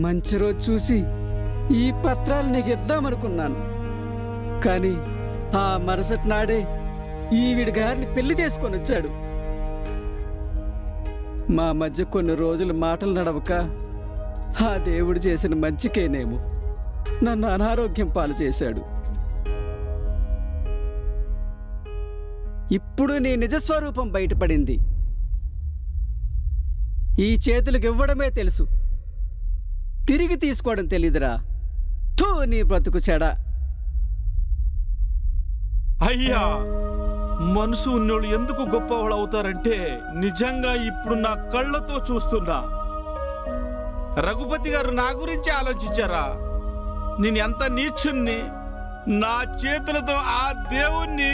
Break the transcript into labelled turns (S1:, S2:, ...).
S1: మంచి రోజు చూసి ఈ పత్రాలు నీకు ఇద్దామనుకున్నాను, కానీ ఆ మరుసటి నాడే ఈవిడి గారిని పెళ్లి చేసుకొని వచ్చాడు. మా మధ్య కొన్ని రోజులు మాటలు నడవక ఆ దేవుడు చేసిన మంచికేనేమో నన్ను అనారోగ్యం పాలు చేశాడు. ఇప్పుడు నీ నిజస్వరూపం బయటపడింది. ఈ చేతులకు ఇవ్వడమే తెలుసు, తిరిగి తీసుకోవడం తెలీదురా. థూ, నీ బ్రతుకు చెడ.
S2: అయ్యా, మనసు ఉన్నోళ్ళు ఎందుకు గొప్పవాళ్ళు అవుతారంటే నిజంగా ఇప్పుడు నా కళ్ళతో చూస్తున్నా. రఘుపతి గారు నా గురించి ఆలోచించారా? నేను ఎంత నీచుణ్ణి, నా చేతులతో ఆ దేవుణ్ణి